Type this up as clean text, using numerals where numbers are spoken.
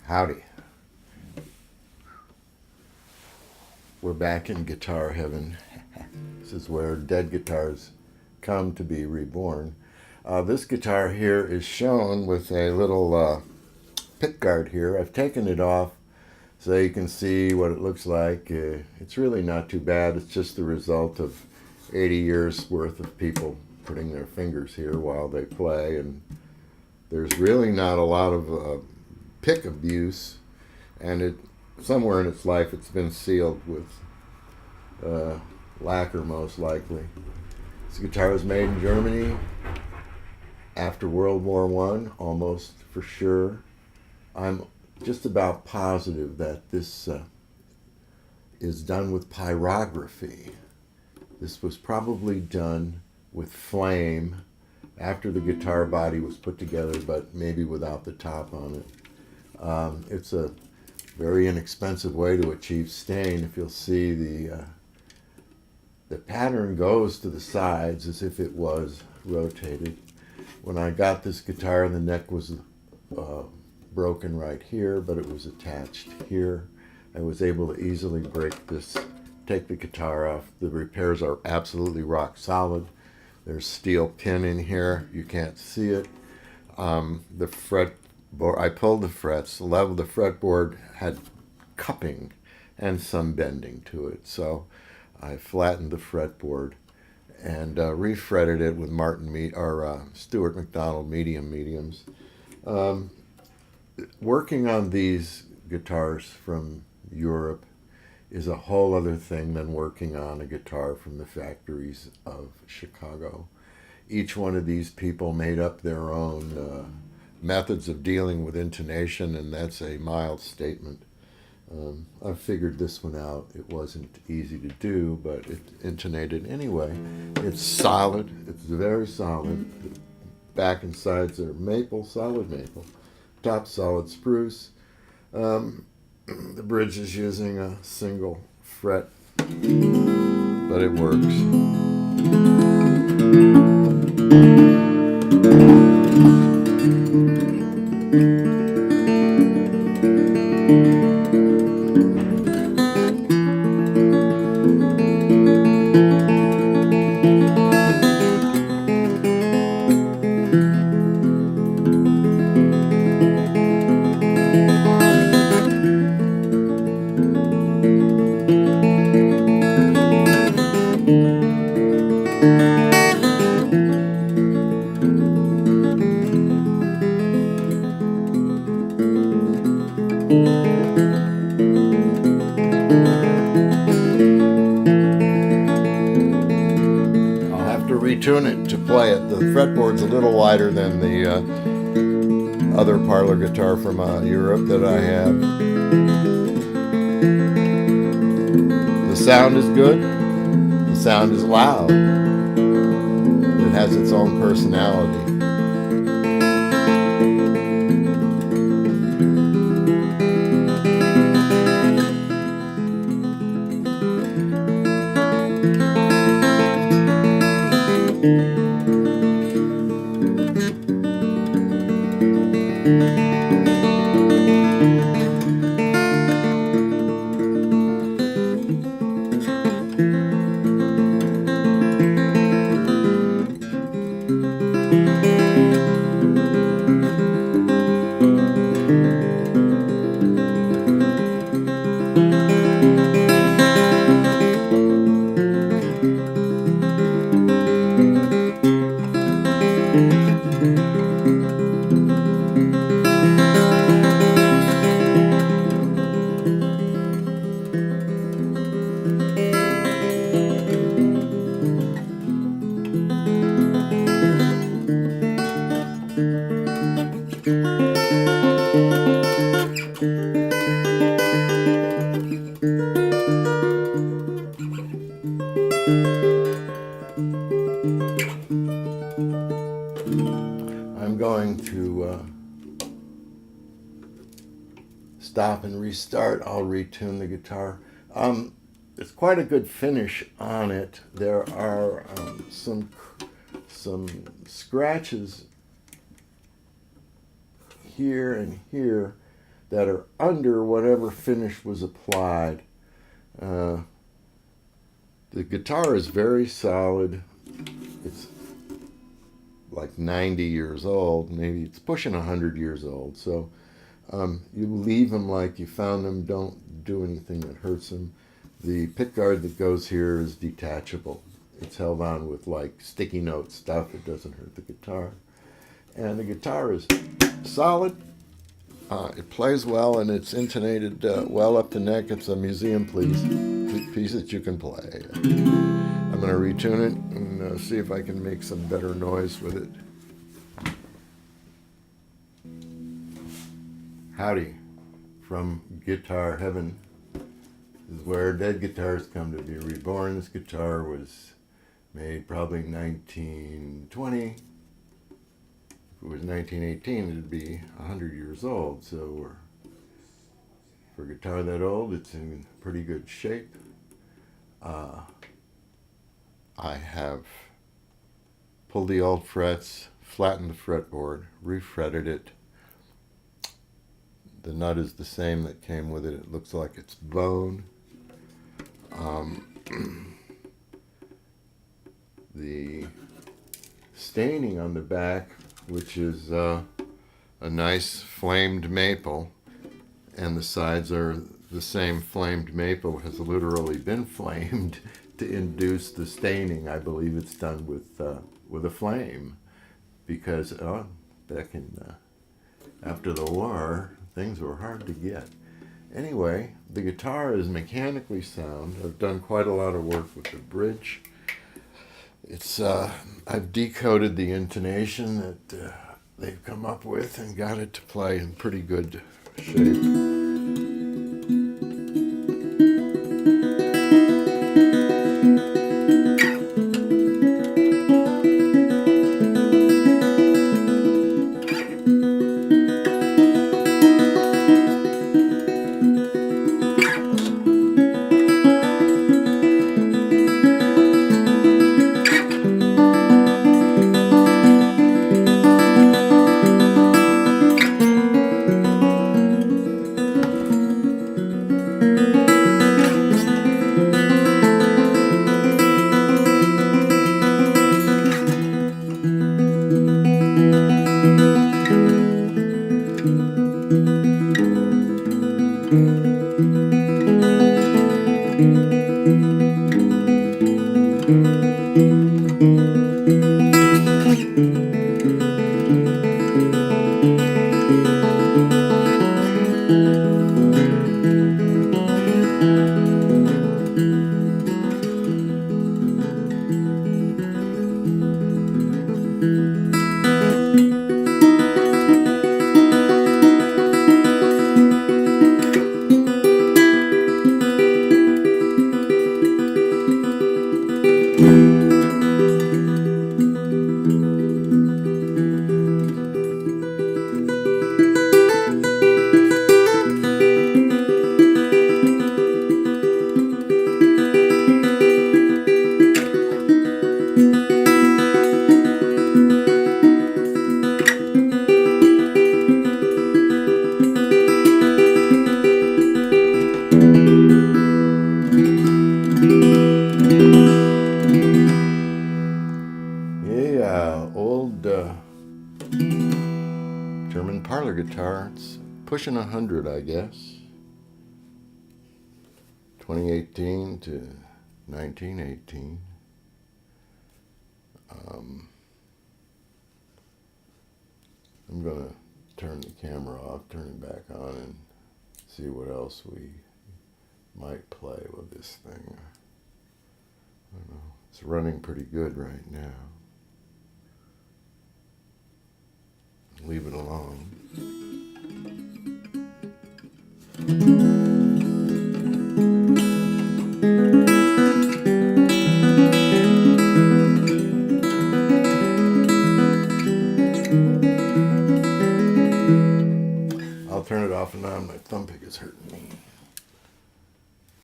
Howdy. We're back in guitar heaven. This is where dead guitars come to be reborn. This guitar here is shown with a little pick guard here. I've taken it off so you can see what it looks like. It's really not too bad. It's just the result of 80 years worth of people putting their fingers here while they play, and there's really not a lot of pick abuse, and somewhere in its life it's been sealed with lacquer, most likely. This guitar was made in Germany after World War I, almost for sure. I'm just about positive that this is done with pyrography. This was probably done with flame after the guitar body was put together, but maybe without the top on it. It's a very inexpensive way to achieve stain. If you'll see, the pattern goes to the sides as if it was rotated. When I got this guitar, the neck was broken right here, but it was attached here. I was able to easily break this, take the guitar off. The repairs are absolutely rock solid. There's steel pin in here. You can't see it. The fretboard, I pulled the frets. The level of the fretboard had cupping and some bending to it. So I flattened the fretboard and refretted it with Stuart McDonald mediums. Working on these guitars from Europe is a whole other thing than working on a guitar from the factories of Chicago. Each one of these people made up their own methods of dealing with intonation, and that's a mild statement. I figured this one out. It wasn't easy to do, but it intonated anyway. It's solid. It's very solid. The back and sides are maple, solid maple. Top solid spruce. The bridge is using a single fret, but it works. Retune it to play it. The fretboard's a little wider than the other parlor guitar from Europe that I have. The sound is good. The sound is loud. It has its own personality. I'm going to stop and restart. I'll retune the guitar. It's quite a good finish on it. There are some scratches here and here that are under whatever finish was applied. The guitar is very solid. It's like 90 years old, maybe it's pushing 100 years old. So you leave them like you found them. Don't do anything that hurts them. The pickguard that goes here is detachable. It's held on with like sticky note stuff. It doesn't hurt the guitar. And the guitar is solid. It plays well, and it's intonated well up the neck. It's a museum piece that you can play. I'm going to retune it and see if I can make some better noise with it. Howdy from Guitar Heaven. This is where dead guitars come to be reborn. This guitar was made probably 1920. If it was 1918, it'd be 100 years old. So for a guitar that old, it's in pretty good shape. I have pulled the old frets, flattened the fretboard, refretted it. The nut is the same that came with it. It looks like it's bone. The staining on the back, which is a nice flamed maple, and the sides are the same flamed maple, has literally been flamed to induce the staining. I believe it's done with a flame, because back in after the war, things were hard to get. Anyway, the guitar is mechanically sound. I've done quite a lot of work with the bridge. It's I've decoded the intonation that they've come up with and got it to play in pretty good shape. Old German parlor guitar. It's pushing 100, I guess. 2018 to 1918. I'm going to turn the camera off, turn it back on, and see what else we might play with this thing. I don't know. It's running pretty good right now. Leave it alone.